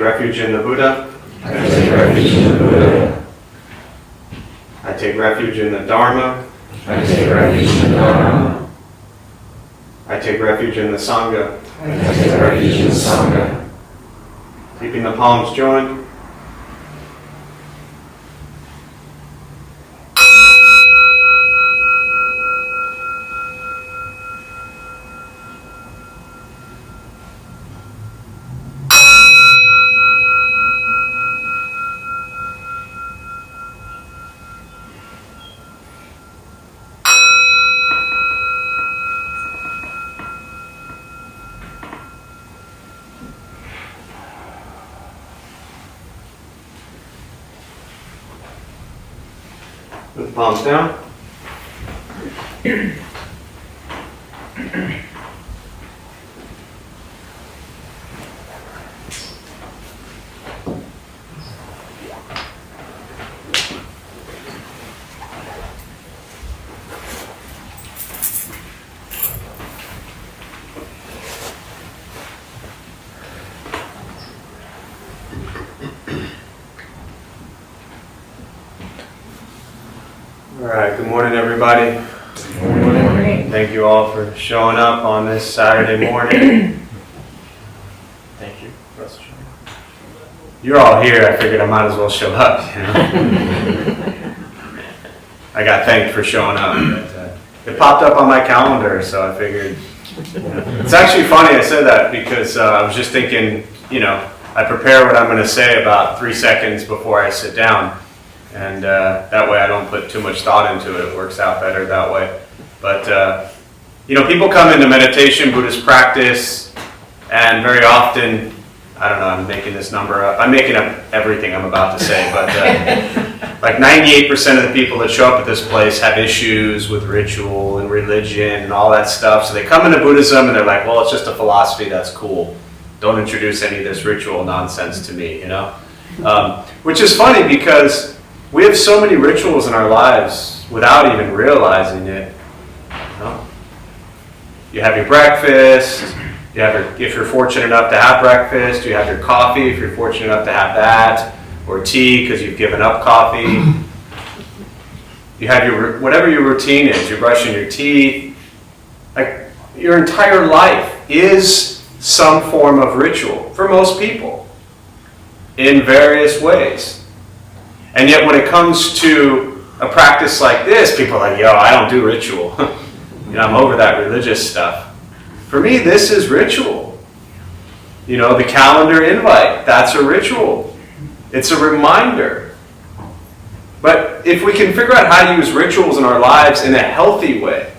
take refuge in the Buddha. I take refuge in the Buddha. I take refuge in the Dharma. I take refuge in the Dharma. I take refuge in the Sangha. I take refuge in the Sangha. Keeping the palms joined. Put the palms down. All right, good morning, everybody. Good morning. Thank you all for showing up on this Saturday morning. Thank you. You're all here. I figured I might as well show up. You know? I got thanked for showing up. But, it popped up on my calendar, so I figured. It's actually funny I said that because I was just thinking, I prepare what I'm going to say about 3 seconds before I sit down. And that way I don't put too much thought into it. It works out better that way. But, people come into meditation, Buddhist practice, and very often, I don't know, I'm making this number up. I'm making up everything I'm about to say, but like 98% of the people that show up at this place have issues with ritual and religion and all that stuff. So they come into Buddhism and they're like, well, it's just a philosophy, that's cool. Don't introduce any of this ritual nonsense to me, Which is funny because we have so many rituals in our lives without even realizing it. You have your breakfast, if you're fortunate enough to have breakfast, you have your coffee if you're fortunate enough to have that, or tea because you've given up coffee. You have whatever your routine is, you're brushing your teeth. Like your entire life is some form of ritual for most people in various ways. And yet when it comes to a practice like this, people are like, I don't do ritual. I'm over that religious stuff. For me, this is ritual. The calendar invite, that's a ritual. It's a reminder. But if we can figure out how to use rituals in our lives in a healthy way,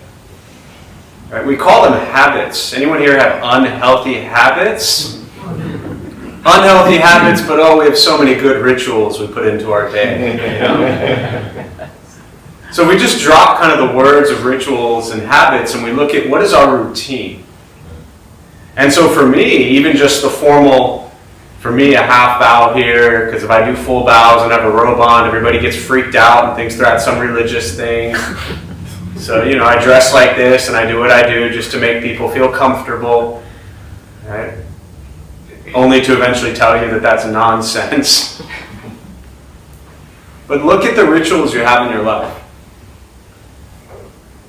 right? We call them habits. Anyone here have unhealthy habits? Unhealthy habits, but we have so many good rituals we put into our day. So we just drop kind of the words of rituals and habits and we look at what is our routine. And so for me, even just the formal, a half bow here, because if I do full bows and have a robe on, everybody gets freaked out and thinks they're at some religious thing. So, I dress like this and I do what I do just to make people feel comfortable. Right? Only to eventually tell you that that's nonsense. But look at the rituals you have in your life.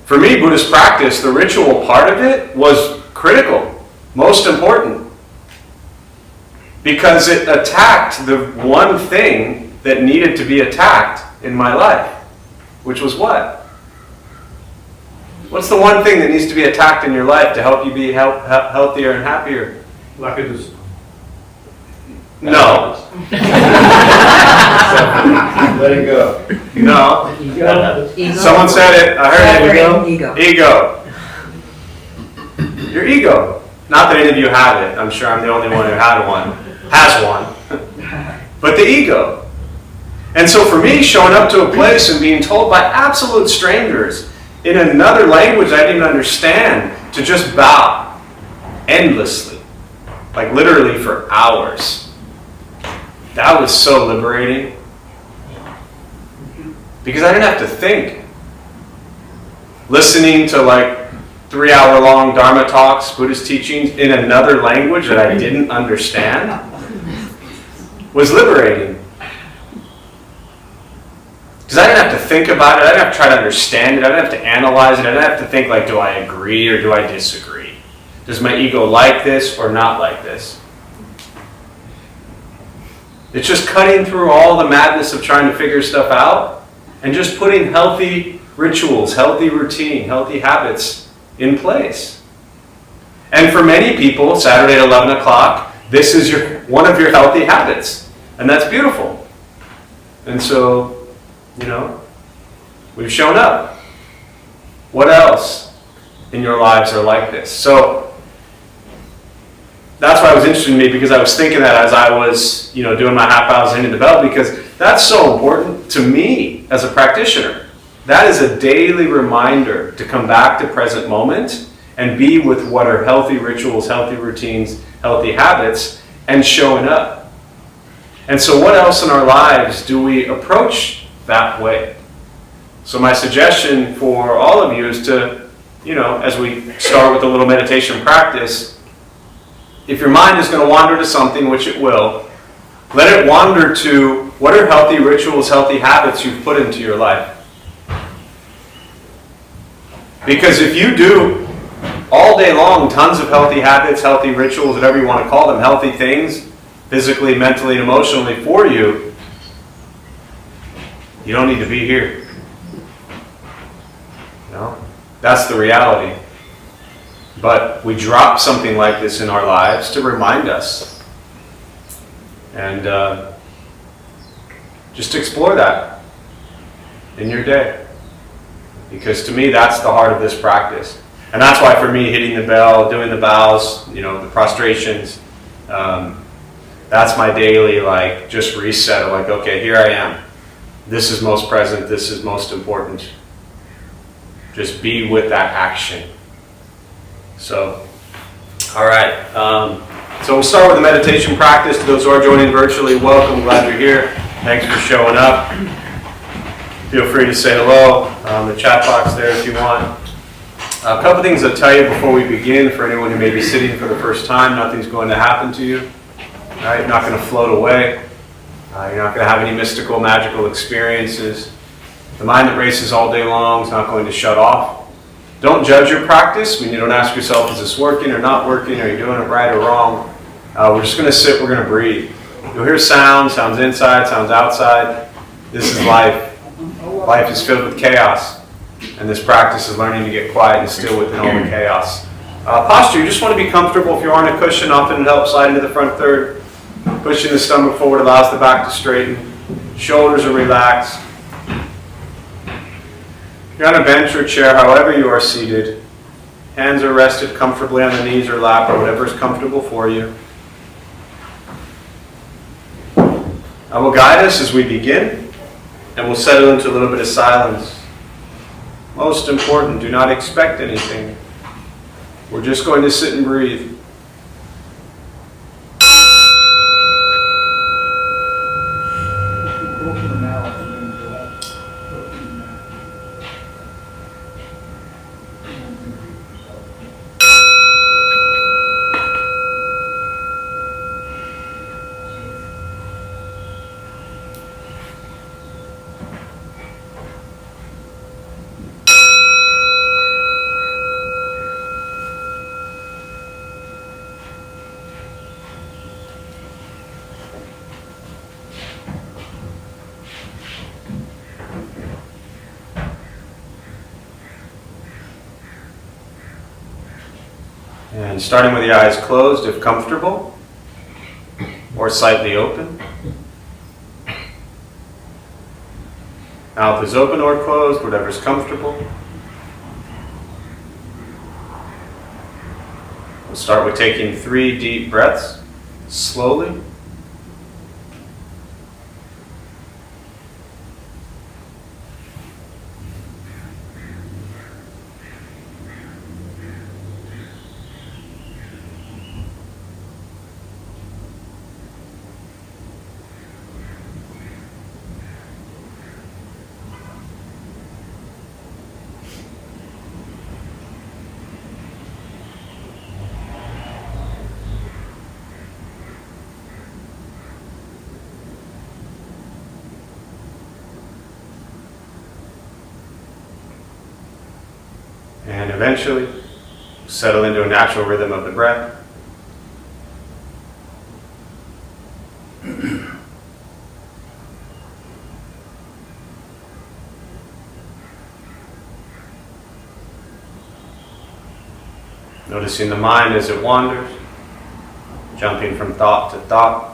For me, Buddhist practice, the ritual part of it was critical, most important. Because it attacked the one thing that needed to be attacked in my life. Which was what? What's the one thing that needs to be attacked in your life to help you be healthier and happier? Lack of this. No. Let it go. No. Ego. Someone said it. I heard it. Ego. Ego. Your ego. Not that any of you have it. I'm sure I'm the only one who has one. But the ego. And so for me, showing up to a place and being told by absolute strangers in another language I didn't understand to just bow endlessly. Like literally for hours. That was so liberating. Because I didn't have to think. Listening to 3-hour-long Dharma talks, Buddhist teachings in another language that I didn't understand. was liberating. Because I didn't have to think about it. I didn't have to try to understand it. I didn't have to analyze it. I didn't have to think like, do I agree or do I disagree? Does my ego like this or not like this? It's just cutting through all the madness of trying to figure stuff out and just putting healthy rituals, healthy routine, healthy habits in place. And for many people, Saturday at 11 o'clock, this is one of your healthy habits. And that's beautiful. And so, we've shown up. What else in your lives are like this? So, that's why it was interesting to me, because I was thinking that as I was, doing my half hours into the bell, because that's so important to me as a practitioner. That is a daily reminder to come back to present moment and be with what are healthy rituals, healthy routines, healthy habits, and showing up. And so what else in our lives do we approach that way? So my suggestion for all of you is to, as we start with a little meditation practice, if your mind is going to wander to something, which it will, let it wander to what are healthy rituals, healthy habits you've put into your life. Because if you do all day long tons of healthy habits, healthy rituals, whatever you want to call them, healthy things, physically, mentally, and emotionally for you, you don't need to be here. That's the reality. But we drop something like this in our lives to remind us. And just explore that in your day. Because to me, that's the heart of this practice. And that's why for me, hitting the bell, doing the bows, the prostrations, that's my daily, just reset of okay, here I am. This is most present. This is most important. Just be with that action. So, all right. So we'll start with the meditation practice. To those who are joining virtually, welcome. Glad you're here. Thanks for showing up. Feel free to say hello. The chat box there if you want. A couple things I'll tell you before we begin. For anyone who may be sitting for the first time, nothing's going to happen to you. Right? You're not going to float away. You're not going to have any mystical, magical experiences. The mind that races all day long is not going to shut off. Don't judge your practice. You don't ask yourself, is this working or not working? Are you doing it right or wrong? We're just going to sit. We're going to breathe. You'll hear sounds inside, sounds outside. This is life. Life is filled with chaos. And this practice is learning to get quiet and still within all the chaos. Posture, you just want to be comfortable. If you're on a cushion, often it helps slide into the front third. Pushing the stomach forward allows the back to straighten. Shoulders are relaxed. If you're on a bench or chair, however you are seated, hands are rested comfortably on the knees or lap or whatever is comfortable for you. I will guide us as we begin, and we'll settle into a little bit of silence. Most important, do not expect anything. We're just going to sit and breathe. And starting with the eyes closed, if comfortable, or slightly open. Mouth is open or closed, whatever's comfortable. We'll start with taking 3 deep breaths, slowly. And eventually, settle into a natural rhythm of the breath. Noticing the mind as it wanders, jumping from thought to thought.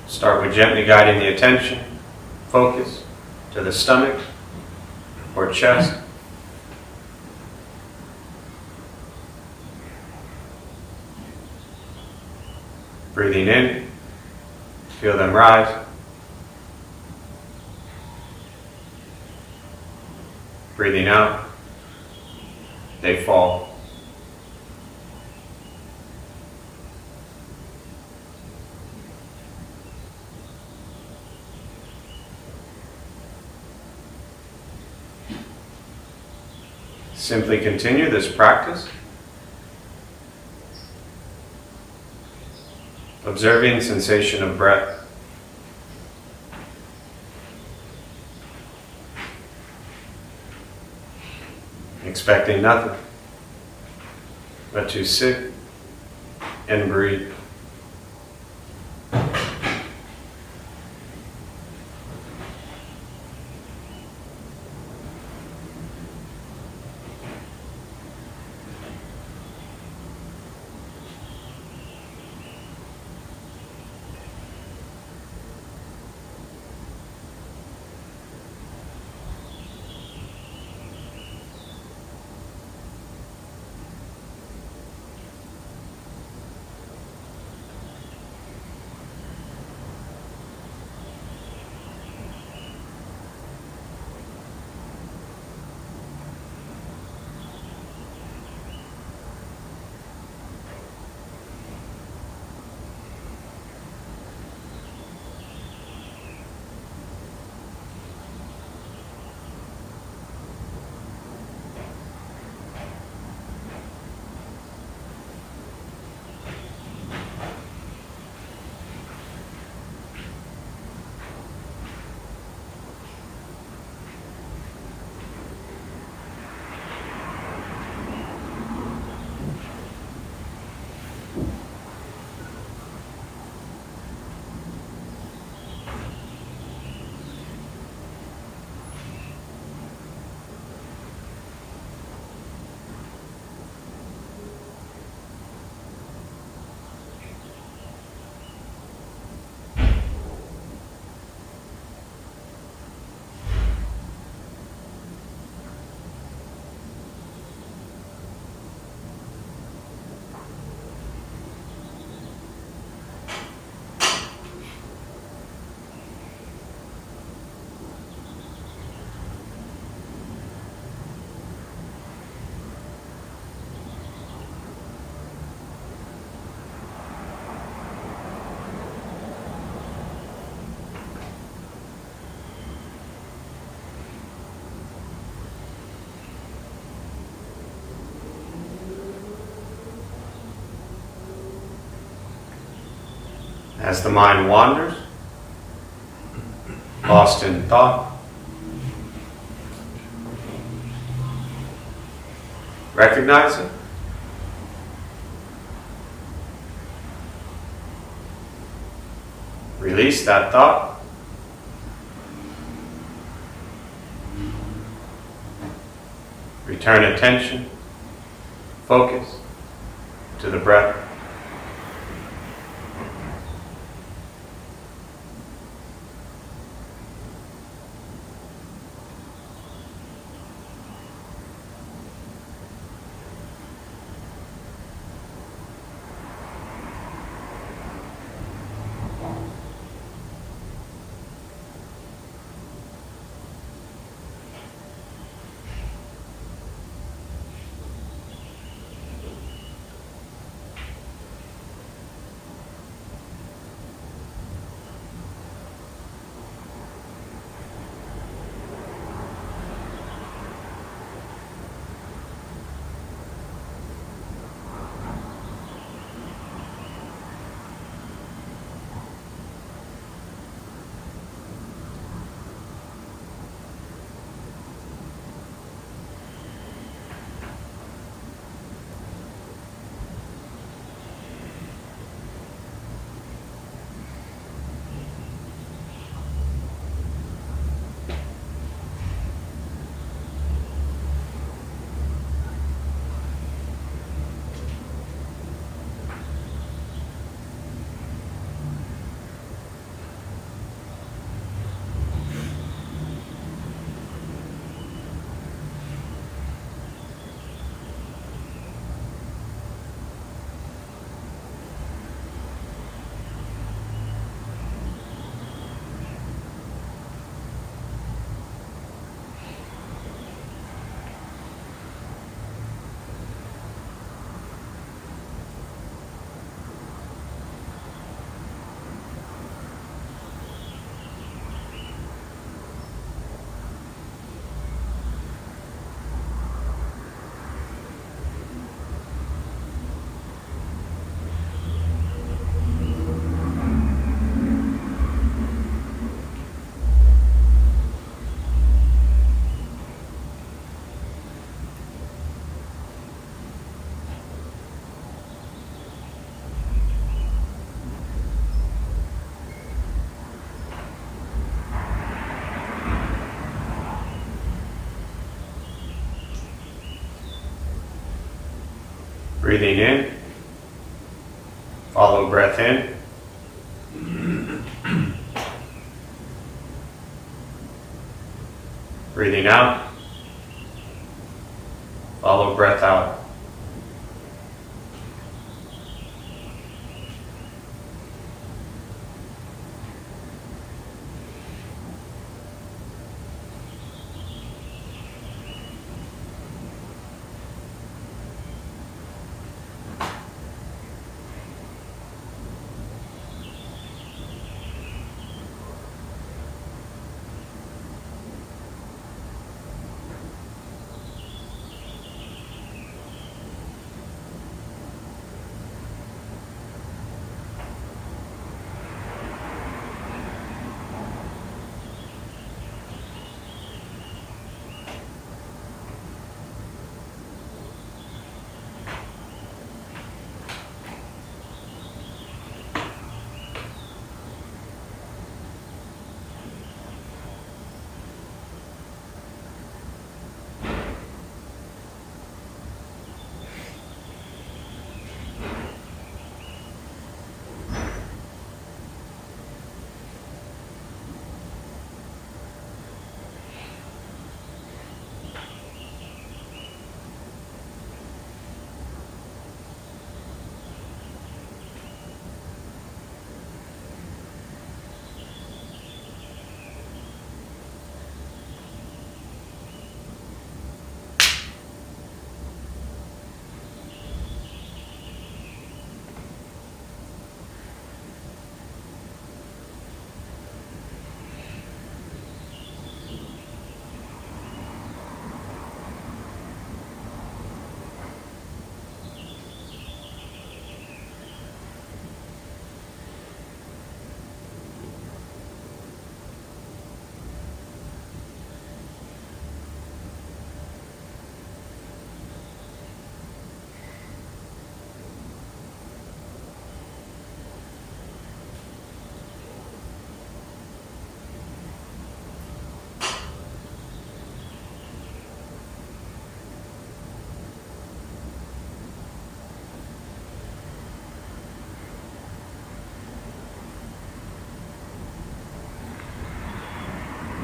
Start with gently guiding the attention, focus, to the stomach or chest. Breathing in, feel them rise. Breathing out, they fall. Simply continue this practice, observing sensation of breath. Expecting nothing but to sit and breathe. As the mind wanders, lost in thought, recognize it. Release that thought. Return attention, focus to the breath. Breathing in. Follow breath in. Breathing out. Follow breath out.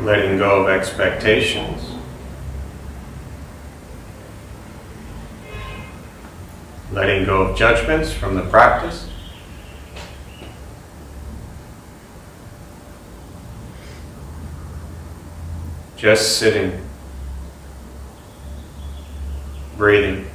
Letting go of expectations. Letting go of judgments from the practice. Just sitting, breathing.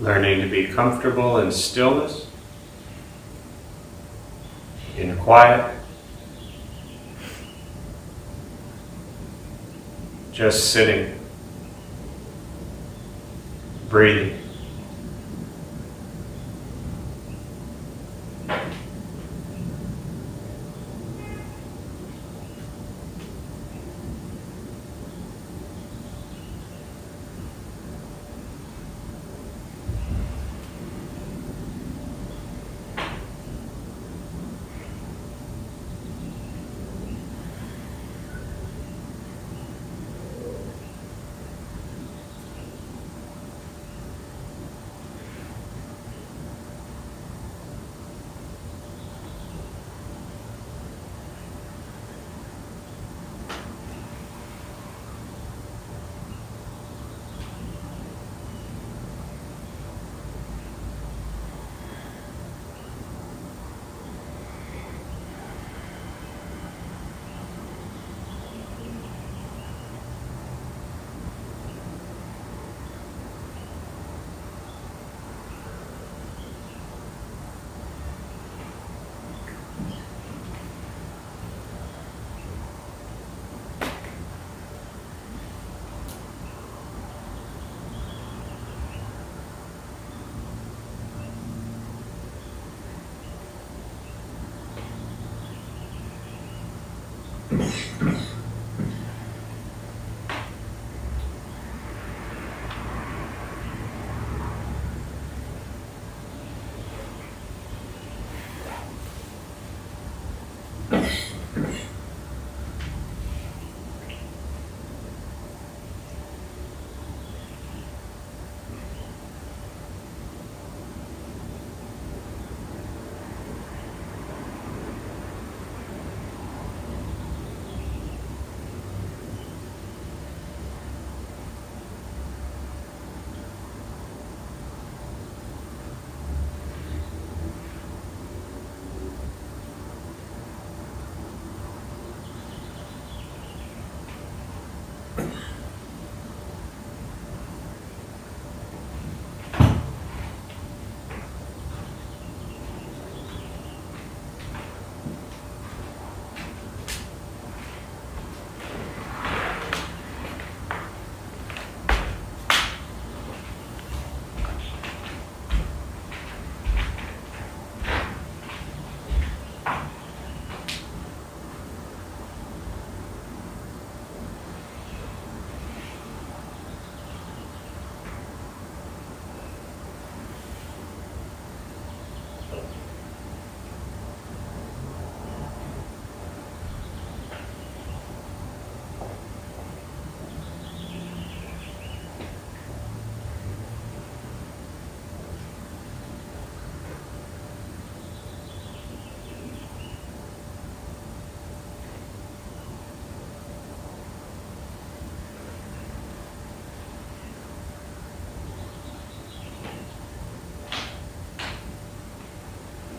Learning to be comfortable in stillness, in quiet, just sitting, breathing.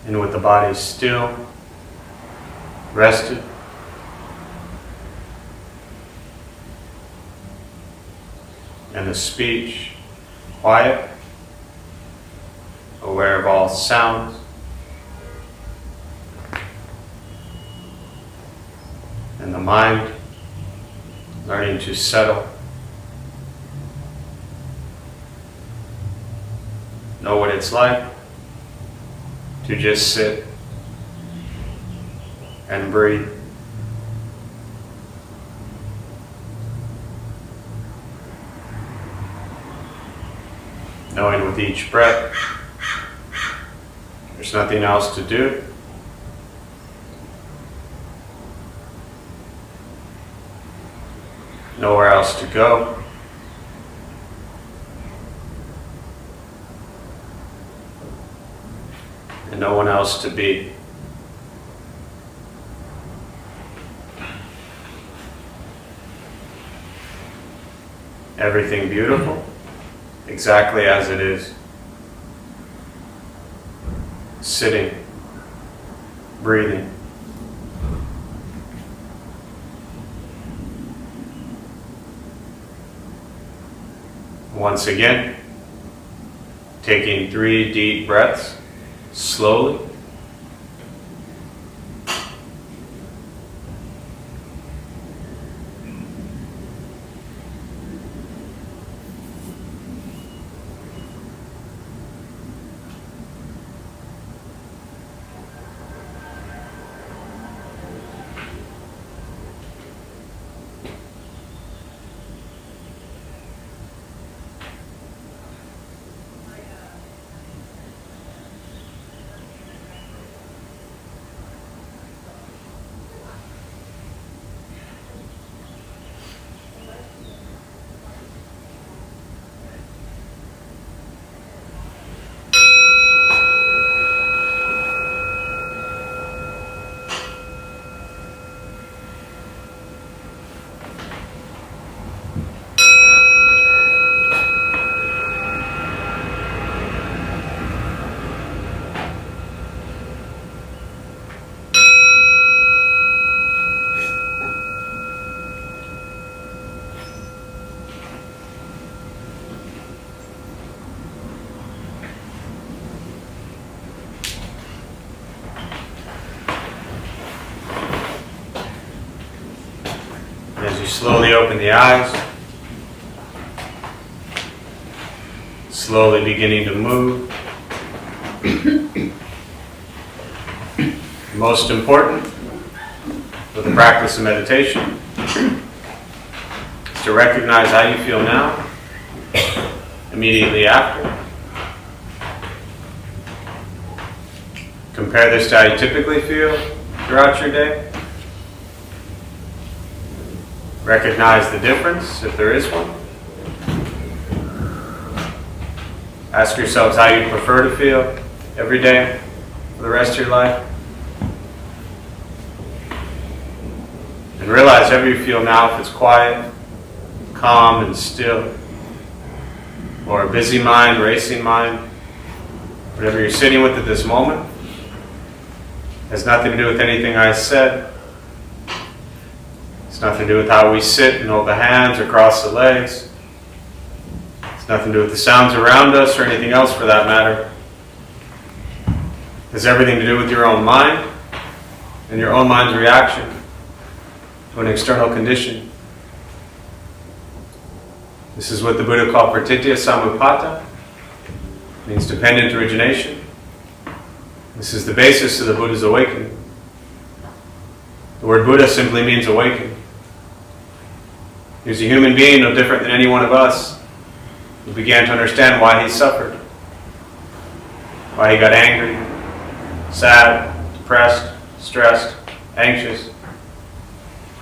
And with the body still, rested, and the speech quiet, aware of all sounds, and the mind learning to settle, know what it's like to just sit and breathe. Knowing with each breath, there's nothing else to do. Nowhere else to go. And no one else to be. Everything beautiful, exactly as it is. Sitting, breathing. Once again, Taking 3 deep breaths, slowly. As you slowly open the eyes, slowly beginning to move. Most important for the practice of meditation is to recognize how you feel now, immediately after. Compare this to how you typically feel throughout your day. Recognize the difference, if there is one. Ask yourselves how you prefer to feel every day for the rest of your life. And realize however you feel now, if it's quiet, calm, and still, or a busy mind, racing mind, whatever you're sitting with at this moment, has nothing to do with anything I said. It's nothing to do with how we sit and hold the hands or cross the legs. It's nothing to do with the sounds around us or anything else for that matter. It has everything to do with your own mind and your own mind's reaction to an external condition. This is what the Buddha called pratitya samuppada. It means dependent origination. This is the basis of the Buddha's awakening. The word Buddha simply means awaken. He was a human being no different than any one of us who began to understand why he suffered, why he got angry, sad, depressed, stressed, anxious.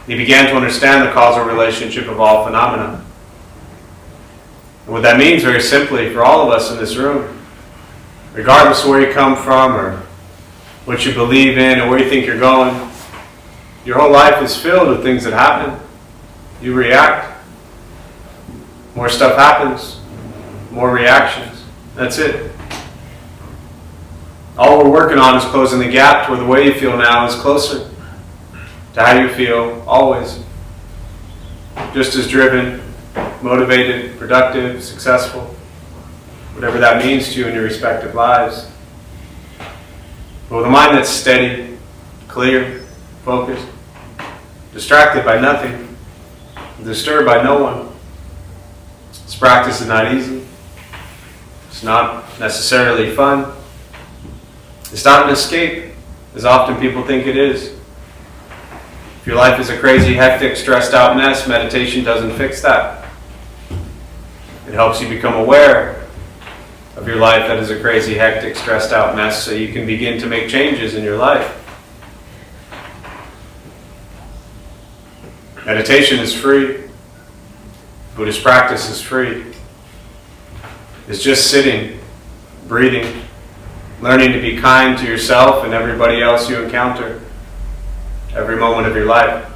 He began to understand the causal relationship of all phenomena. And what that means, very simply, for all of us in this room, regardless of where you come from or what you believe in or where you think you're going, your whole life is filled with things that happen. You react. More stuff happens. More reactions. That's it. All we're working on is closing the gap to where the way you feel now is closer to how you feel always. Just as driven, motivated, productive, successful, whatever that means to you in your respective lives. But with a mind that's steady, clear, focused, distracted by nothing, disturbed by no one. This practice is not easy. It's not necessarily fun. It's not an escape, as often people think it is. If your life is a crazy, hectic, stressed out mess, meditation doesn't fix that. It helps you become aware of your life that is a crazy, hectic, stressed out mess so you can begin to make changes in your life. Meditation is free. Buddhist practice is free. It's just sitting, breathing, learning to be kind to yourself and everybody else you encounter every moment of your life.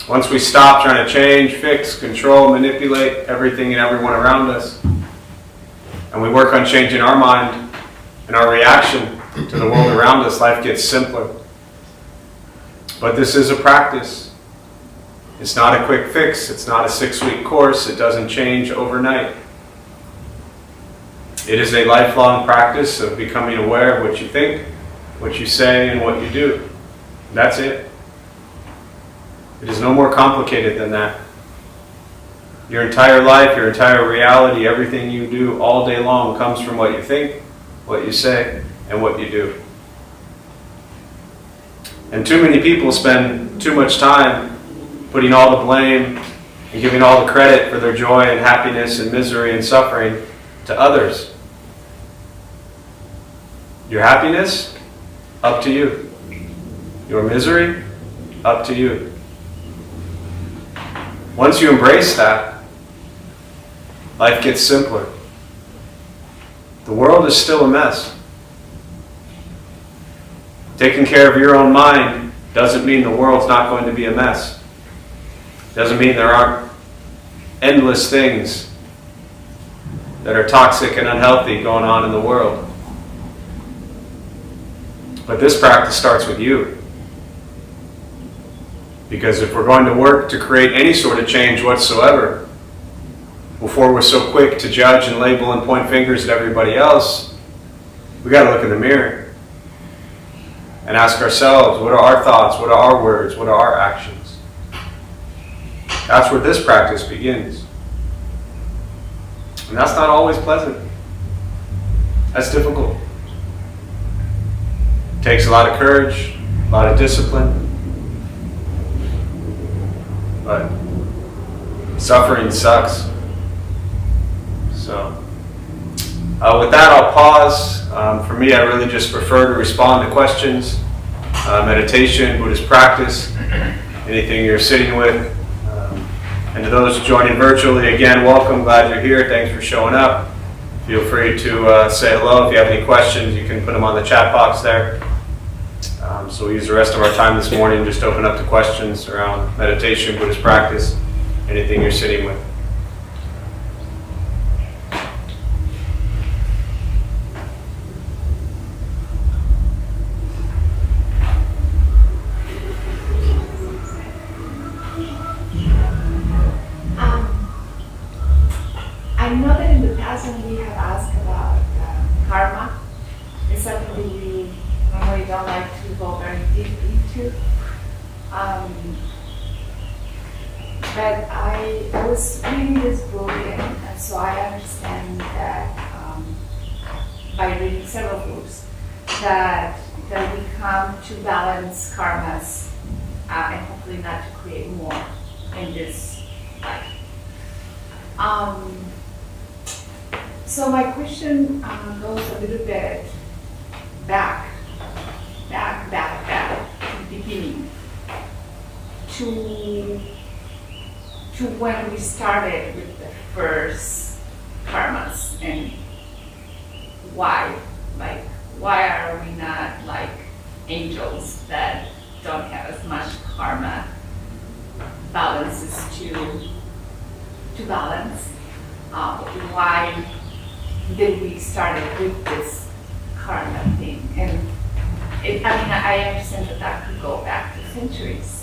Once we stop trying to change, fix, control, manipulate everything and everyone around us, and we work on changing our mind and our reaction to the world around us, life gets simpler. But this is a practice. It's not a quick fix. It's not a 6-week course. It doesn't change overnight. It is a lifelong practice of becoming aware of what you think, what you say, and what you do. That's it. It is no more complicated than that. Your entire life, your entire reality, everything you do all day long comes from what you think, what you say, and what you do. And too many people spend too much time putting all the blame and giving all the credit for their joy and happiness and misery and suffering to others. Your happiness? Up to you. Your misery? Up to you. Once you embrace that, life gets simpler. The world is still a mess. Taking care of your own mind doesn't mean the world's not going to be a mess. Doesn't mean there aren't endless things that are toxic and unhealthy going on in the world. But this practice starts with you. Because if we're going to work to create any sort of change whatsoever, before we're so quick to judge and label and point fingers at everybody else, we got to look in the mirror and ask ourselves, what are our thoughts, what are our words, what are our actions? That's where this practice begins. And that's not always pleasant. That's difficult. It takes a lot of courage, a lot of discipline. But suffering sucks. So, with that, I'll pause. For me, I really just prefer to respond to questions, meditation, Buddhist practice, anything you're sitting with. And to those joining virtually, again, welcome. Glad you're here. Thanks for showing up. Feel free to say hello. If you have any questions, you can put them on the chat box there. So we'll use the rest of our time this morning just to open up to questions around meditation, Buddhist practice, anything you're sitting with. I know that in the past when we have asked about karma, it's something that you normally don't like to go very deep into. But I was reading this book, and so I understand that by reading several books that we come to balance karmas and hopefully not to create more in this life. So my question goes a little bit back to the beginning, to when we started with the first karmas and why are we not like angels that don't have as much karma balances to balance? Why did we start with this karma thing? And I understand that could go back to centuries.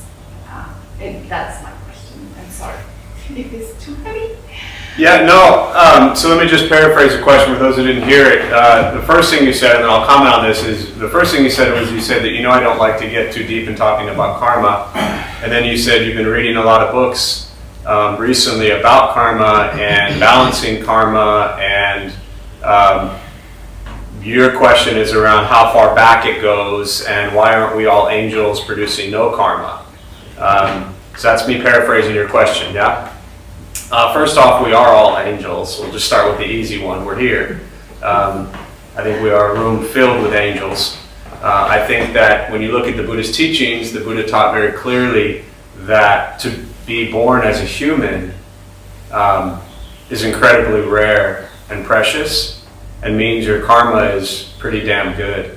And that's my question. I'm sorry if it's too heavy. Yeah, no. So let me just paraphrase the question for those who didn't hear it. The first thing you said, and then I'll comment on this, is the first thing you said was you said that I don't like to get too deep in talking about karma. And then you said you've been reading a lot of books recently about karma and balancing karma, and your question is around how far back it goes and why aren't we all angels producing no karma? So that's me paraphrasing your question, yeah? First off, we are all angels. We'll just start with the easy one. We're here. I think we are a room filled with angels. I think that when you look at the Buddhist teachings, the Buddha taught very clearly that to be born as a human is incredibly rare and precious, and means your karma is pretty damn good.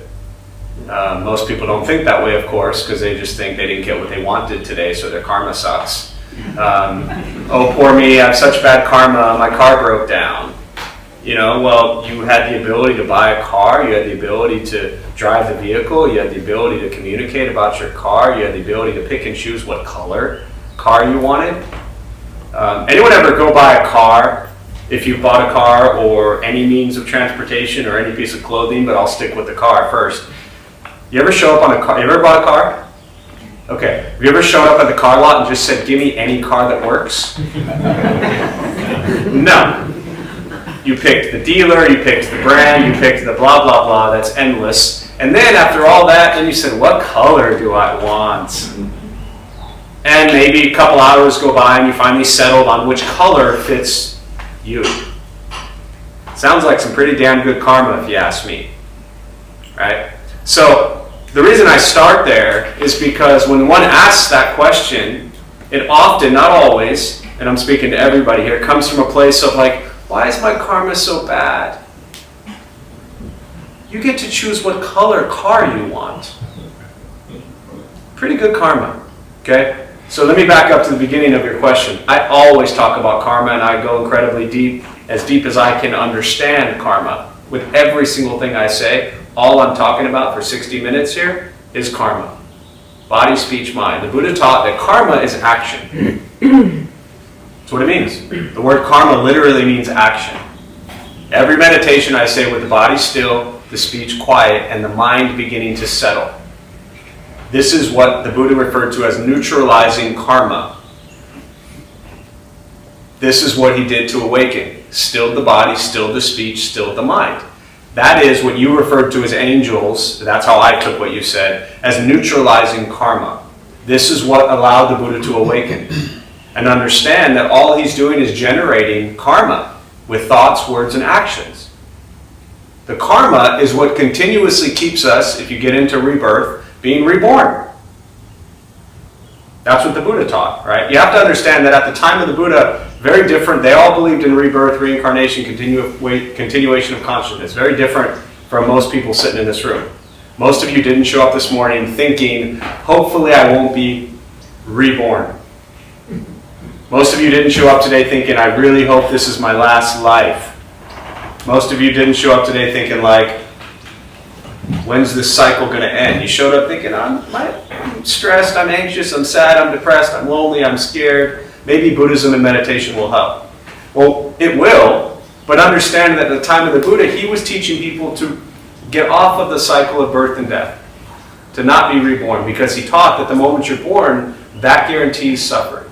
Most people don't think that way, of course, because they just think they didn't get what they wanted today, so their karma sucks. Oh, poor me, I have such bad karma, my car broke down. Well, you had the ability to buy a car, you had the ability to drive the vehicle, you had the ability to communicate about your car, you had the ability to pick and choose what color car you wanted. Anyone ever go buy a car if you bought a car or any means of transportation or any piece of clothing, but I'll stick with the car first. You ever show up on a car? You ever bought a car? Okay. Have you ever showed up at the car lot and just said, give me any car that works? No. You picked the dealer, you picked the brand, you picked the blah, blah, blah. That's endless. And then after all that, then you said, what color do I want? And maybe a couple hours go by and you finally settled on which color fits you. Sounds like some pretty damn good karma if you ask me. Right? So the reason I start there is because when one asks that question, it often, not always, and I'm speaking to everybody here, comes from a place of like, why is my karma so bad? You get to choose what color car you want. Pretty good karma. Okay? So let me back up to the beginning of your question. I always talk about karma, and I go incredibly deep as I can understand karma. With every single thing I say, all I'm talking about for 60 minutes here is karma. Body, speech, mind. The Buddha taught that karma is action. That's what it means. The word karma literally means action. Every meditation I say with the body still, the speech quiet, and the mind beginning to settle. This is what the Buddha referred to as neutralizing karma. This is what he did to awaken. Stilled the body, stilled the speech, stilled the mind. That is what you referred to as angels, that's how I took what you said, as neutralizing karma. This is what allowed the Buddha to awaken. And understand that all he's doing is generating karma with thoughts, words, and actions. The karma is what continuously keeps us, if you get into rebirth, being reborn. That's what the Buddha taught, right? You have to understand that at the time of the Buddha, very different. They all believed in rebirth, reincarnation, continuation of consciousness. Very different from most people sitting in this room. Most of you didn't show up this morning thinking, hopefully I won't be reborn. Most of you didn't show up today thinking, I really hope this is my last life. Most of you didn't show up today thinking like, when's this cycle going to end? You showed up thinking, I'm stressed, I'm anxious, I'm sad, I'm depressed, I'm lonely, I'm scared. Maybe Buddhism and meditation will help. Well, it will, but understand that at the time of the Buddha, he was teaching people to get off of the cycle of birth and death, to not be reborn, because he taught that the moment you're born, that guarantees suffering.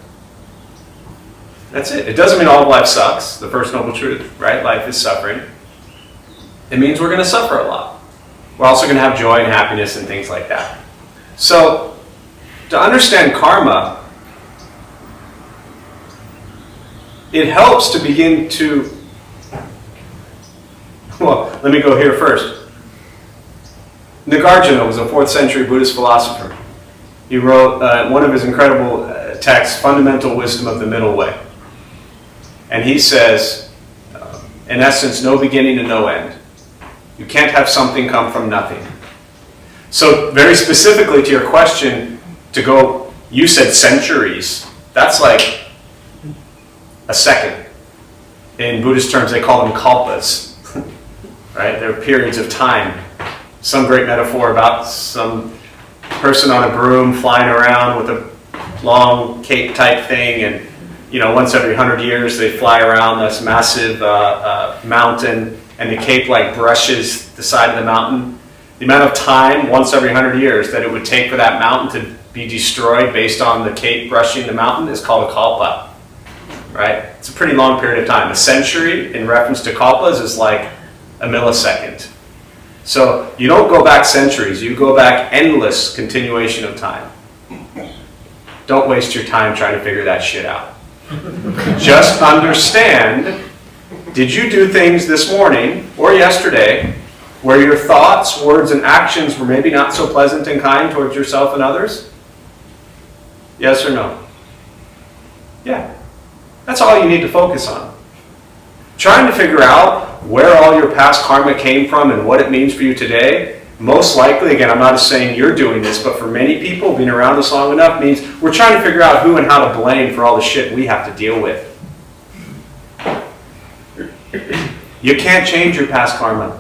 That's it. It doesn't mean all of life sucks, the first noble truth, right? Life is suffering. It means we're going to suffer a lot. We're also going to have joy and happiness and things like that. So, to understand karma, it helps to begin to, well, let me go here first. Nagarjuna was a 4th century Buddhist philosopher. He wrote one of his incredible texts, Fundamental Wisdom of the Middle Way. And he says, in essence, no beginning and no end. You can't have something come from nothing. So very specifically to your question, to go, you said centuries. That's like a second. In Buddhist terms, they call them kalpas. Right? They're periods of time. Some great metaphor about some person on a broom flying around with a long cape type thing, and once every 100 years they fly around this massive mountain, and the cape like brushes the side of the mountain. The amount of time, once every 100 years, that it would take for that mountain to be destroyed based on the cape brushing the mountain is called a kalpa. Right? It's a pretty long period of time. A century, in reference to kalpas, is like a millisecond. So you don't go back centuries, you go back endless continuation of time. Don't waste your time trying to figure that shit out. Just understand, did you do things this morning or yesterday where your thoughts, words, and actions were maybe not so pleasant and kind towards yourself and others? Yes or no? Yeah. That's all you need to focus on. Trying to figure out where all your past karma came from and what it means for you today, most likely, again, I'm not saying you're doing this, but for many people, being around this long enough means we're trying to figure out who and how to blame for all the shit we have to deal with. You can't change your past karma.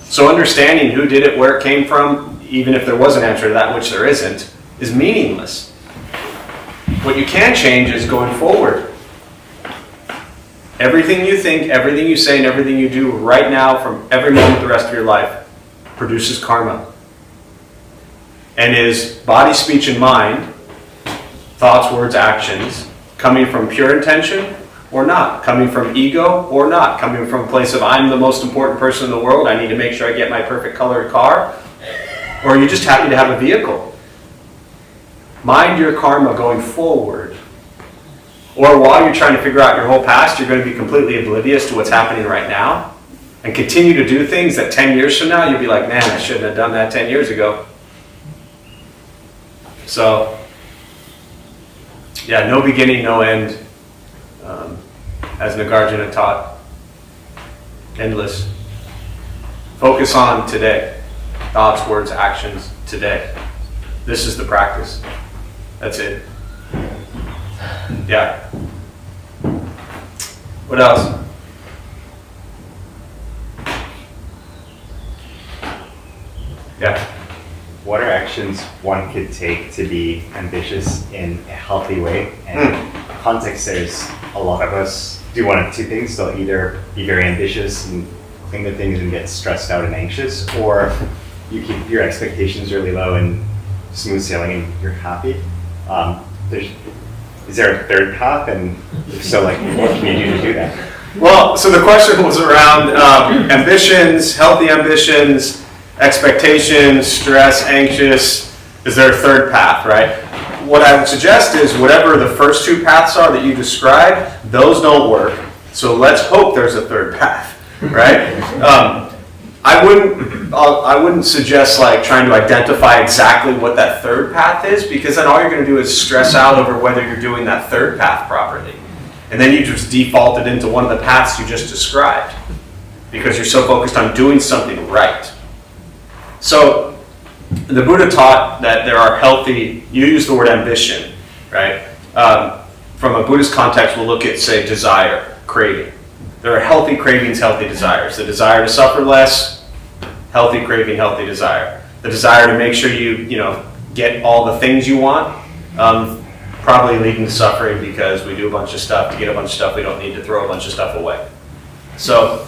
So understanding who did it, where it came from, even if there was an answer to that, which there isn't, is meaningless. What you can change is going forward. Everything you think, everything you say, and everything you do right now from every moment the rest of your life produces karma. And is body, speech, and mind, thoughts, words, actions, coming from pure intention or not? Coming from ego or not? Coming from a place of I'm the most important person in the world, I need to make sure I get my perfect colored car? Or are you just happy to have a vehicle? Mind your karma going forward. Or while you're trying to figure out your whole past, you're going to be completely oblivious to what's happening right now and continue to do things that 10 years from now, you'll be like, man, I shouldn't have done that 10 years ago. So, yeah, no beginning, no end. As Nagarjuna taught, endless. Focus on today. Thoughts, words, actions, today. This is the practice. That's it. Yeah. What else? Yeah. What are actions one could take to be ambitious in a healthy way? And context, there's a lot of us do one of two things. They'll either be very ambitious and cling to things and get stressed out and anxious, or you keep your expectations really low and smooth sailing and you're happy. Is there a third path? And if so, like, what can you do to do that? Well, so the question was around ambitions, healthy ambitions, expectations, stress, anxious. Is there a third path, right? What I would suggest is whatever the first two paths are that you described, those don't work. So let's hope there's a third path, right? I wouldn't suggest like trying to identify exactly what that third path is, because then all you're going to do is stress out over whether you're doing that third path properly. And then you just defaulted into one of the paths you just described because you're so focused on doing something right. So the Buddha taught that there are healthy, you use the word ambition, right? From a Buddhist context, we'll look at, say, desire, craving. There are healthy cravings, healthy desires. The desire to suffer less, healthy craving, healthy desire. The desire to make sure you get all the things you want, probably leading to suffering because we do a bunch of stuff to get a bunch of stuff we don't need to throw a bunch of stuff away. So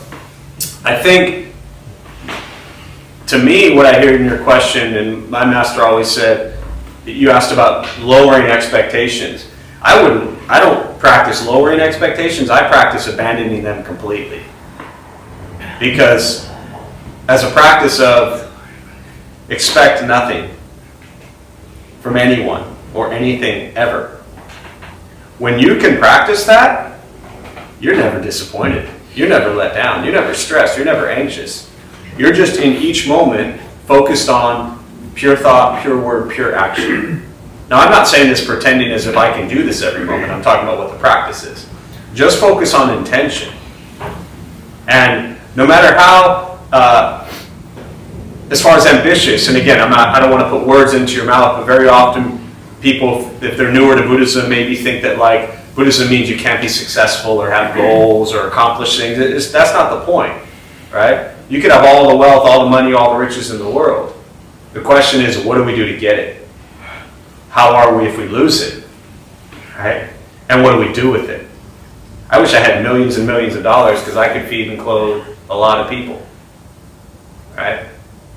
I think, to me, what I hear in your question, and my master always said, you asked about lowering expectations. I don't practice lowering expectations, I practice abandoning them completely. Because as a practice of expect nothing from anyone or anything ever. When you can practice that, you're never disappointed. You're never let down. You're never stressed. You're never anxious. You're just in each moment focused on pure thought, pure word, pure action. Now, I'm not saying this pretending as if I can do this every moment. I'm talking about what the practice is. Just focus on intention. And no matter how, as far as ambitious, and again, I don't want to put words into your mouth, but very often people, if they're newer to Buddhism, maybe think that like Buddhism means you can't be successful or have goals or accomplish things. That's not the point, right? You could have all the wealth, all the money, all the riches in the world. The question is, what do we do to get it? How are we if we lose it, right? And what do we do with it? I wish I had millions and millions of dollars because I could feed and clothe a lot of people, right?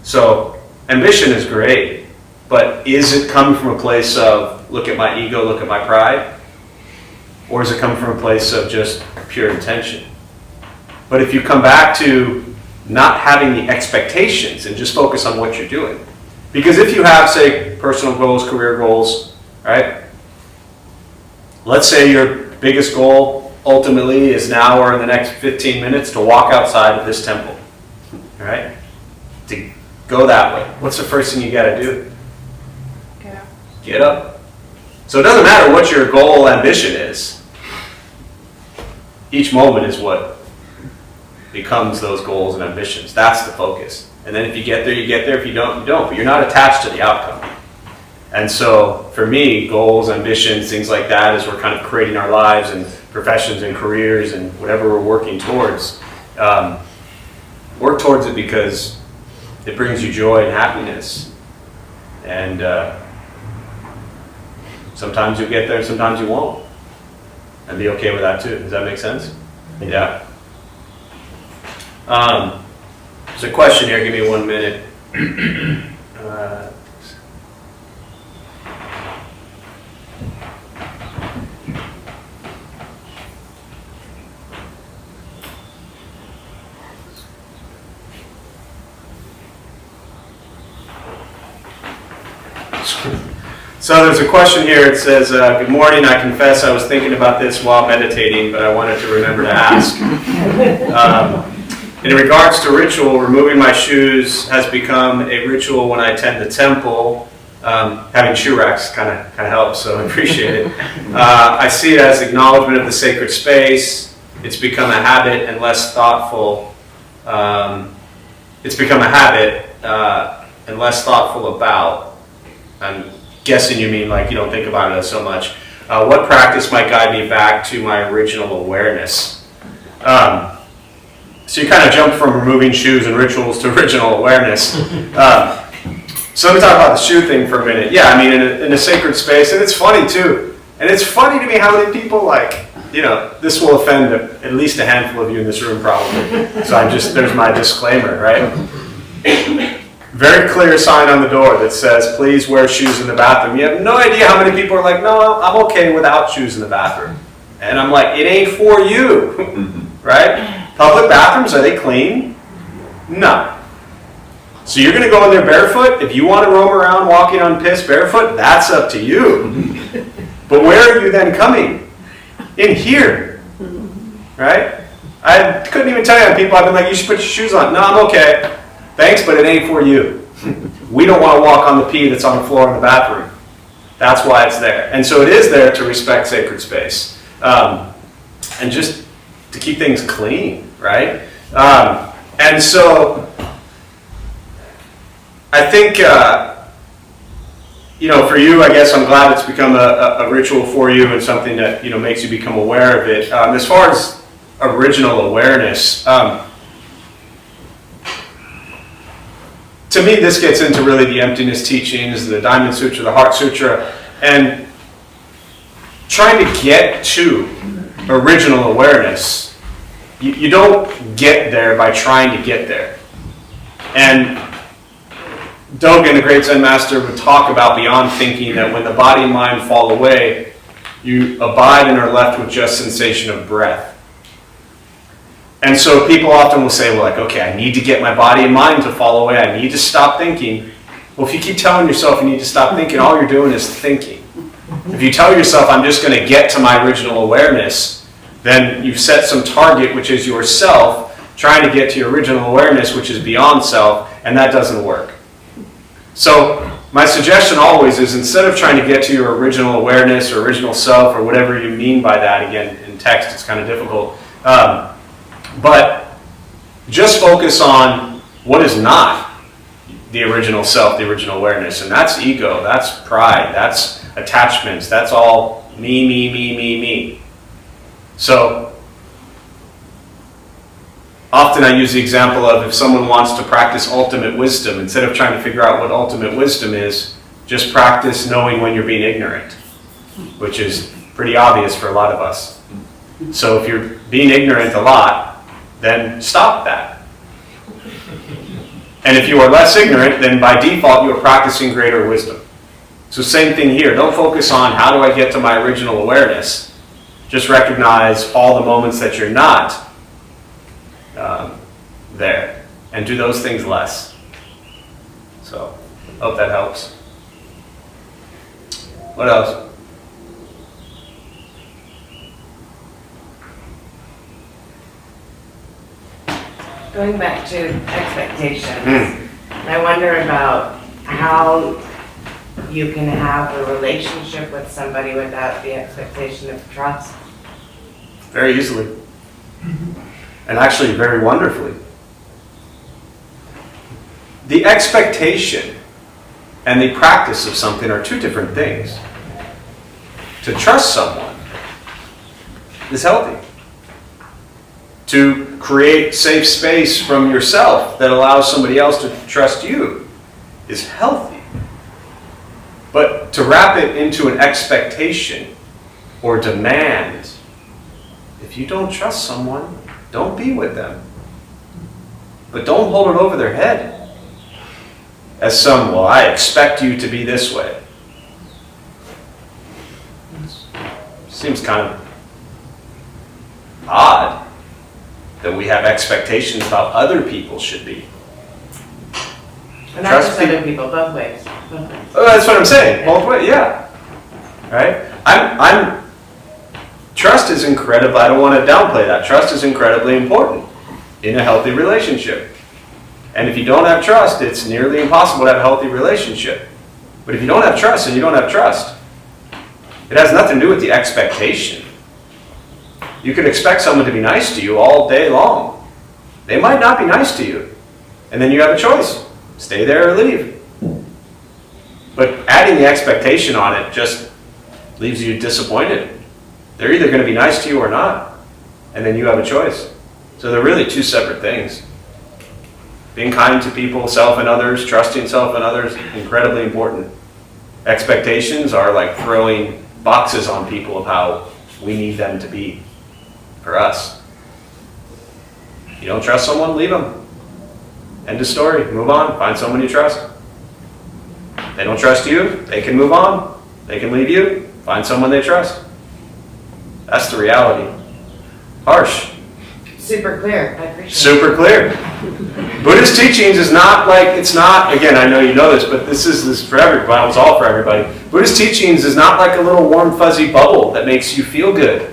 So ambition is great, but is it coming from a place of look at my ego, look at my pride? Or is it coming from a place of just pure intention? But if you come back to not having the expectations and just focus on what you're doing. Because if you have, say, personal goals, career goals, right? Let's say your biggest goal ultimately is now or in the next 15 minutes to walk outside of this temple, right? To go that way. What's the first thing you got to do? Get up. Get up. So it doesn't matter what your goal ambition is. Each moment is what becomes those goals and ambitions. That's the focus. And then if you get there, you get there. If you don't, you don't. But you're not attached to the outcome. And so for me, goals, ambitions, things like that, as we're kind of creating our lives and professions and careers and whatever we're working towards, work towards it because it brings you joy and happiness. And sometimes you'll get there, sometimes you won't. And be okay with that too. Does that make sense? Yeah. There's a question here. Give me 1 minute. So there's a question here. It says, good morning. I confess I was thinking about this while meditating, but I wanted to remember to ask. In regards to ritual, removing my shoes has become a ritual when I attend the temple. Having shoe racks kind of helps, so I appreciate it. I see it as acknowledgement of the sacred space. It's become a habit and less thoughtful. It's become a habit and less thoughtful about. I'm guessing you mean like you don't think about it so much. What practice might guide me back to my original awareness? So you kind of jumped from removing shoes and rituals to original awareness. So let me talk about the shoe thing for a minute. Yeah, I mean, in a sacred space, and it's funny too. And it's funny to me how many people this will offend at least a handful of you in this room probably. So there's my disclaimer, right? Very clear sign on the door that says, please wear shoes in the bathroom. You have no idea how many people are like, no, I'm okay without shoes in the bathroom. And I'm like, it ain't for you, right? Public bathrooms, are they clean? No. So you're going to go in there barefoot? If you want to roam around walking on piss barefoot, that's up to you. But where are you then coming? In here, right? I couldn't even tell you people I've been like, you should put your shoes on. No, I'm okay. Thanks, but it ain't for you. We don't want to walk on the pee that's on the floor in the bathroom. That's why it's there. And so it is there to respect sacred space. And just to keep things clean, right? And so I think, for you, I guess I'm glad it's become a ritual for you and something that, makes you become aware of it. As far as original awareness, to me, this gets into really the emptiness teachings, the Diamond Sutra, the Heart Sutra, and trying to get to original awareness. You don't get there by trying to get there. And Dogen, the great Zen master, would talk about beyond thinking that when the body and mind fall away, you abide and are left with just sensation of breath. And so people often will say, okay, I need to get my body and mind to fall away. I need to stop thinking. Well, if you keep telling yourself you need to stop thinking, all you're doing is thinking. If you tell yourself, I'm just going to get to my original awareness, then you've set some target, which is yourself, trying to get to your original awareness, which is beyond self, and that doesn't work. So my suggestion always is, instead of trying to get to your original awareness or original self or whatever you mean by that, again, in text it's kind of difficult, but just focus on what is not the original self, the original awareness. And that's ego, that's pride, that's attachments, that's all me. So often I use the example of, if someone wants to practice ultimate wisdom, instead of trying to figure out what ultimate wisdom is, just practice knowing when you're being ignorant, which is pretty obvious for a lot of us. So if you're being ignorant a lot, then stop that. And if you are less ignorant, then by default you are practicing greater wisdom. So same thing here. Don't focus on how do I get to my original awareness. Just recognize all the moments that you're not there, and do those things less. So, hope that helps. What else? Going back to expectations, I wonder about how you can have a relationship with somebody without the expectation of trust. Very easily. And actually very wonderfully. The expectation and the practice of something are two different things. To trust someone is healthy. To create safe space from yourself that allows somebody else to trust you is healthy. But to wrap it into an expectation or demand if you don't trust someone, don't be with them. But don't hold it over their head as some, well, I expect you to be this way. Seems kind of odd that we have expectations about other people should be. And not Trust just other people, both ways. Both ways. Oh, that's what I'm saying. Both ways, yeah. Right? Trust is incredible. I don't want to downplay that. Trust is incredibly important in a healthy relationship. And if you don't have trust, it's nearly impossible to have a healthy relationship. But if you don't have trust, then you don't have trust. It has nothing to do with the expectation. You could expect someone to be nice to you all day long. They might not be nice to you. And then you have a choice. Stay there or leave. But adding the expectation on it just leaves you disappointed. They're either going to be nice to you or not. And then you have a choice. So they're really two separate things. Being kind to people, self and others, trusting self and others, incredibly important. Expectations are like throwing boxes on people of how we need them to be for us. You don't trust someone, leave them. End of story. Move on. Find someone you trust. They don't trust you, they can move on. They can leave you. Find someone they trust. That's the reality. Harsh. Super clear. I appreciate it. Super clear. Buddhist teachings is not like, it's not, again, I know you know this, but this is for everybody, it's all for everybody. Buddhist teachings is not like a little warm fuzzy bubble that makes you feel good.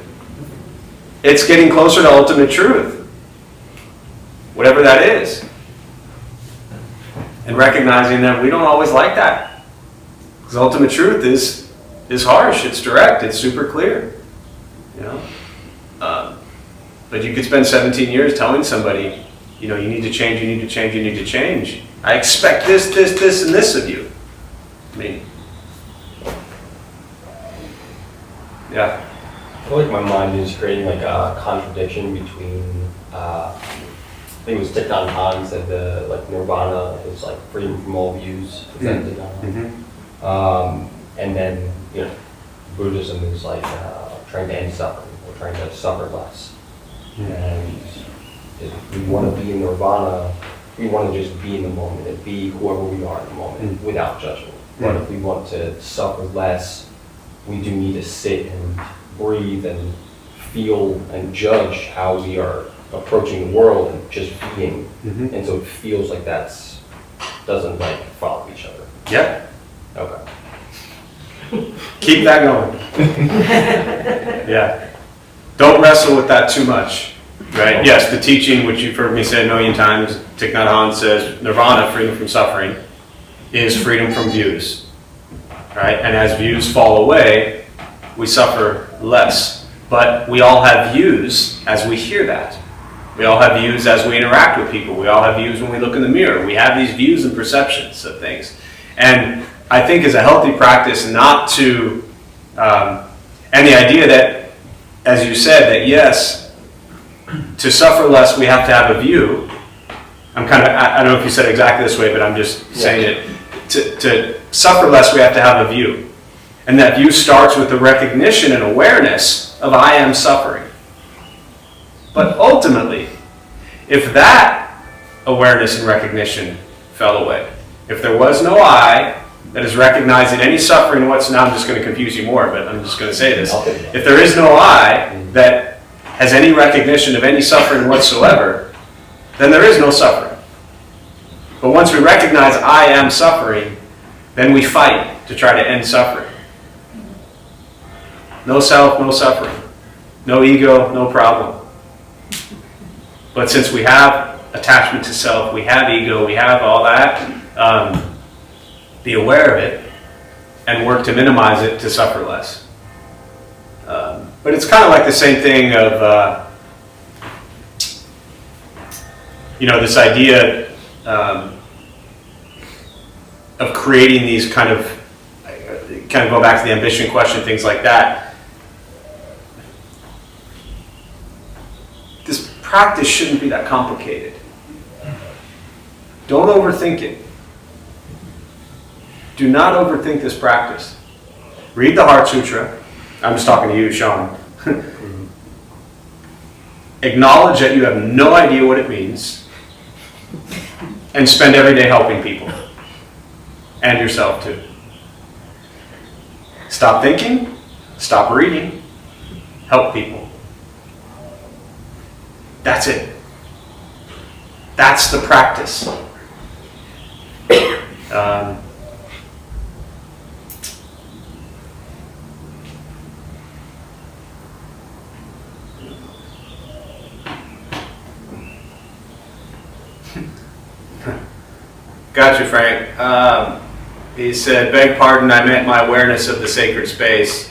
It's getting closer to ultimate truth. Whatever that is. And recognizing that we don't always like that. Because ultimate truth is harsh, it's direct, it's super clear. You know? But you could spend 17 years telling somebody, you know, you need to change, you need to change, you need to change. I expect this, and this of you. I mean, yeah. I feel like my mind is creating like a contradiction between, I think it was Thich Nhat Hanh said the like nirvana is like freedom from all views. Is that Thich Nhat Hanh? Mm-hmm. And then, you know, Buddhism is like trying to end suffering or trying to suffer less. And if we want to be in nirvana, we want to just be in the moment and be whoever we are in the moment without judgment. But if we want to suffer less, we do need to sit and breathe and feel and judge how we are approaching the world and just being. Mm-hmm. And so it feels like that's doesn't like follow each other. Yeah. Okay. Keep that going. Yeah. Don't wrestle with that too much. Right? Yes, the teaching, which you've heard me say a million times, Thich Nhat Hanh says, nirvana, freedom from suffering, is freedom from views. Right? And as views fall away, we suffer less. But we all have views as we hear that. We all have views as we interact with people. We all have views when we look in the mirror. We have these views and perceptions of things. And I think as a healthy practice not to, and the idea that, as you said, that yes, to suffer less we have to have a view. I don't know if you said it exactly this way, but I'm just saying it. To suffer less we have to have a view. And that view starts with the recognition and awareness of I am suffering. But ultimately, if that awareness and recognition fell away, if there was no I that is recognizing any suffering, now I'm just going to confuse you more, but I'm just going to say this. If there is no I that has any recognition of any suffering whatsoever, then there is no suffering. But once we recognize I am suffering, then we fight to try to end suffering. No self, no suffering. No ego, no problem. But since we have attachment to self, we have ego, we have all that, be aware of it and work to minimize it to suffer less. But it's kind of like the same thing of, this idea of creating these kind of go back to the ambition question, things like that. This practice shouldn't be that complicated. Don't overthink it. Do not overthink this practice. Read the Heart Sutra. I'm just talking to you, Sean. acknowledge that you have no idea what it means, and spend every day helping people. And yourself too. Stop thinking, stop reading, help people. That's it. That's the practice. Got you, Frank. He said, beg pardon, I meant my awareness of the sacred space.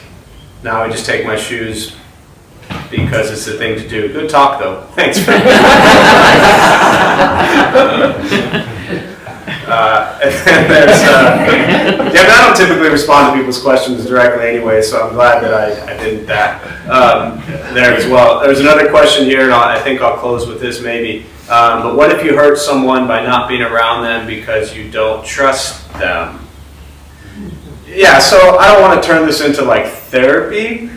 Now I just take my shoes because it's the thing to do. Good talk, though. Thanks, Frank. And there's, I don't typically respond to people's questions directly anyway, so I'm glad that I did that there as well. There's another question here, and I think I'll close with this maybe. But what if you hurt someone by not being around them because you don't trust them? Yeah, so I don't want to turn this into like therapy.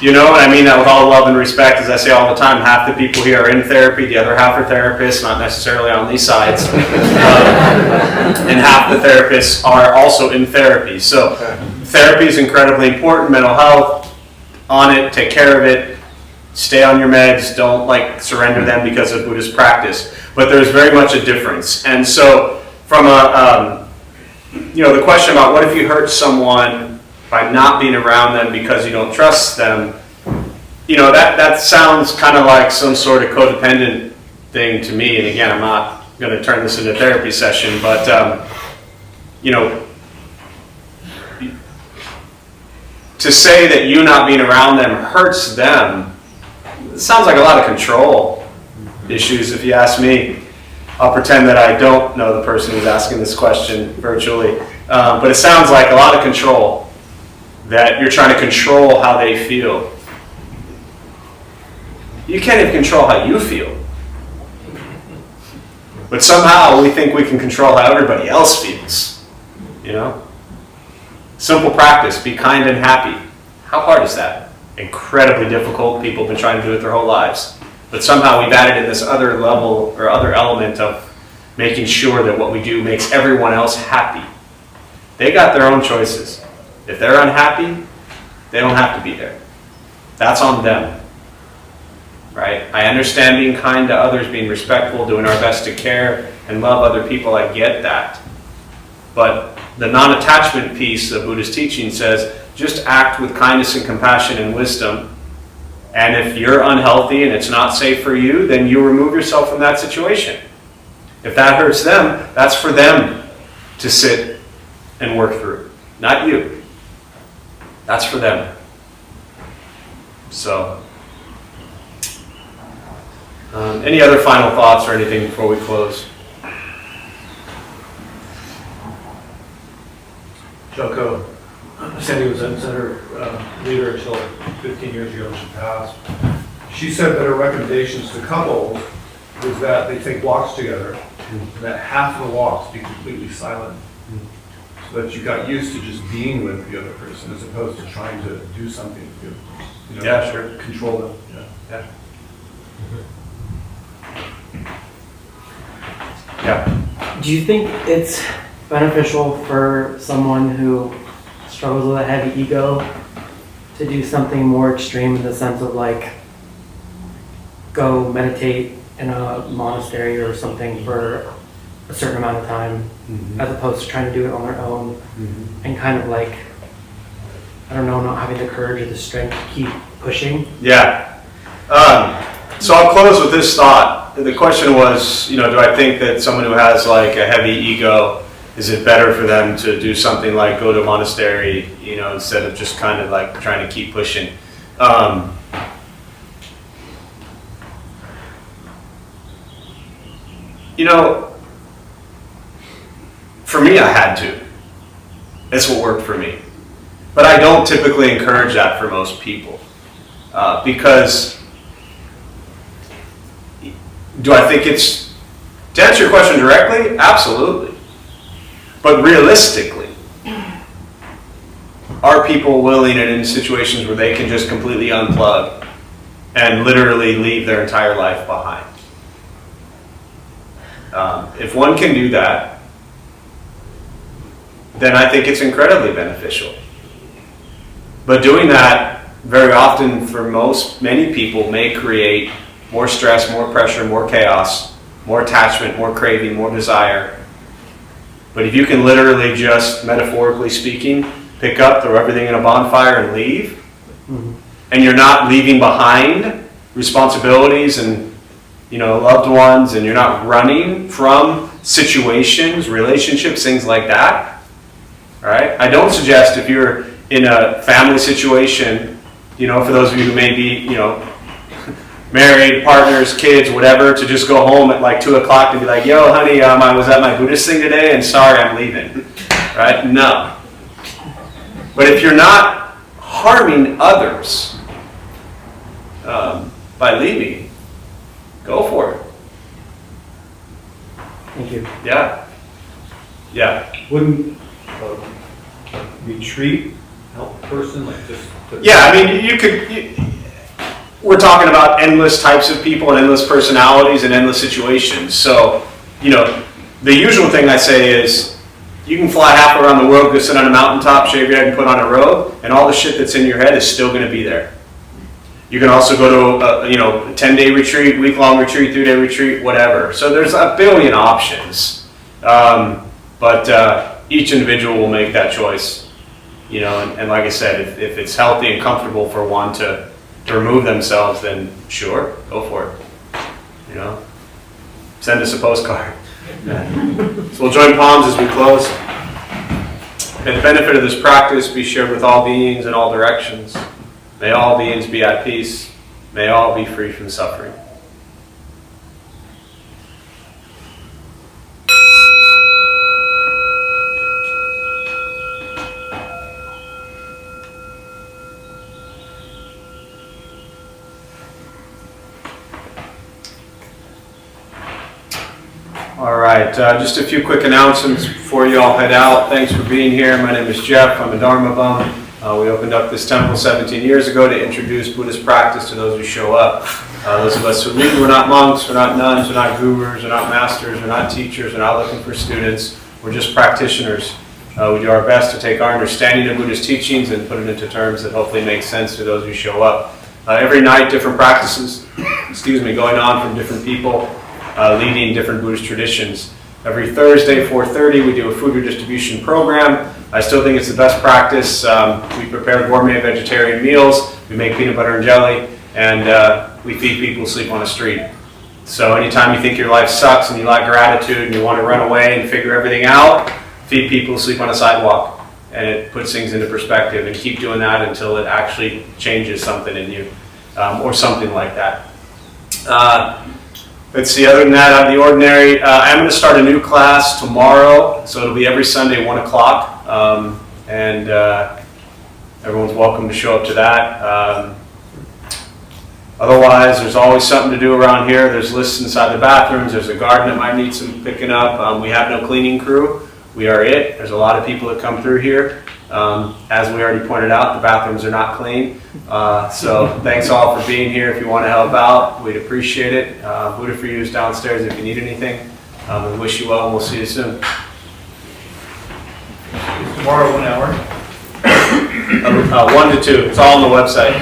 You know, and I mean that with all love and respect, as I say all the time, half the people here are in therapy, the other half are therapists, not necessarily on these sides. And half the therapists are also in therapy. So therapy is incredibly important, mental health, on it, take care of it, stay on your meds, don't like surrender them because of Buddhist practice. But there's very much a difference. And so from the question about what if you hurt someone by not being around them because you don't trust them, that sounds kind of like some sort of codependent thing to me. And again, I'm not going to turn this into a therapy session, but, to say that you not being around them hurts them, it sounds like a lot of control issues, if you ask me. I'll pretend that I don't know the person who's asking this question virtually, but it sounds like a lot of control, that you're trying to control how they feel. You can't even control how you feel. But somehow we think we can control how everybody else feels. Simple practice, be kind and happy. How hard is that? Incredibly difficult. People have been trying to do it their whole lives. But somehow we've added in this other level or other element of making sure that what we do makes everyone else happy. They got their own choices. If they're unhappy, they don't have to be there. That's on them. Right? I understand being kind to others, being respectful, doing our best to care and love other people. I get that. But the non-attachment piece of Buddhist teaching says, just act with kindness and compassion and wisdom. And if you're unhealthy and it's not safe for you, then you remove yourself from that situation. If that hurts them, that's for them to sit and work through, not you. That's for them. So, any other final thoughts or anything before we close? Joko, Sandy was a center leader until 15 years ago she passed. She said that her recommendations to couples was that they take walks together, and that half of the walks be completely silent, so that you got used to just being with the other person as opposed to trying to do something to Yeah, sure. control them. Yeah. Yeah. Do you think it's beneficial for someone who struggles with a heavy ego to do something more extreme in the sense of like go meditate in a monastery or something for a certain amount of time, as opposed to trying to do it on their own and kind of like, I don't know, not having the courage or the strength to keep pushing? Yeah. So I'll close with this thought. The question was, do I think that someone who has like a heavy ego, is it better for them to do something like go to a monastery, instead of just kind of like trying to keep pushing? For me, I had to. That's what worked for me. But I don't typically encourage that for most people. Because, do I think it's, to answer your question directly, absolutely. But realistically, are people willing and in situations where they can just completely unplug and literally leave their entire life behind. If one can do that, then I think it's incredibly beneficial. But doing that very often for many people may create more stress, more pressure, more chaos, more attachment, more craving, more desire. But if you can literally just, metaphorically speaking, pick up, throw everything in a bonfire and leave, and you're not leaving behind responsibilities and loved ones, and you're not running from situations, relationships, things like that. All right? I don't suggest if you're in a family situation, for those of you who may be, married, partners, kids, whatever, to just go home at like 2 o'clock and be like, yo, honey, I was at my Buddhist thing today and sorry, I'm leaving. Right? No. But if you're not harming others by leaving, go for it. Thank you. Yeah. Yeah. Wouldn't a retreat help a person, like just? Yeah, I mean, we're talking about endless types of people and endless personalities and endless situations. So, the usual thing I say is, you can fly half around the world, go sit on a mountaintop, shave your head and put on a robe, and all the shit that's in your head is still going to be there. You can also go to a 10-day retreat, week-long retreat, 3-day retreat, whatever. So there's a billion options. But each individual will make that choice. And like I said, if it's healthy and comfortable for one to remove themselves, then sure, go for it. Send us a postcard. So we'll join palms as we close. May the benefit of this practice be shared with all beings in all directions. May all beings be at peace. May all be free from suffering. All right, just a few quick announcements before you all head out. Thanks for being here. My name is Jeff. I'm a Dharma Bum. We opened up this temple 17 years ago to introduce Buddhist practice to those who show up. Those of us who lead, we're not monks, we're not nuns, we're not gurus, we're not masters, we're not teachers, we're not looking for students. We're just practitioners. We do our best to take our understanding of Buddhist teachings and put it into terms that hopefully make sense to those who show up. Every night, different practices, going on from different people, leading different Buddhist traditions. Every Thursday, 4:30, we do a food redistribution program. I still think it's the best practice. We prepare gourmet vegetarian meals, we make peanut butter and jelly, and we feed people who sleep on the street. So anytime you think your life sucks and you lack gratitude and you want to run away and figure everything out, feed people who sleep on a sidewalk. And it puts things into perspective, and keep doing that until it actually changes something in you, or something like that. Let's see, other than that, out of the ordinary, I'm going to start a new class tomorrow, so it'll be every Sunday, 1 o'clock, and everyone's welcome to show up to that. Otherwise, there's always something to do around here. There's lists inside the bathrooms. There's a garden that might need some picking up. We have no cleaning crew. We are it. There's a lot of people that come through here. As we already pointed out, the bathrooms are not clean. So thanks all for being here. If you want to help out, we'd appreciate it. Buddha for You is downstairs if you need anything. We wish you well, and we'll see you soon. Tomorrow, 1 hour. 1 to 2. It's all on the website.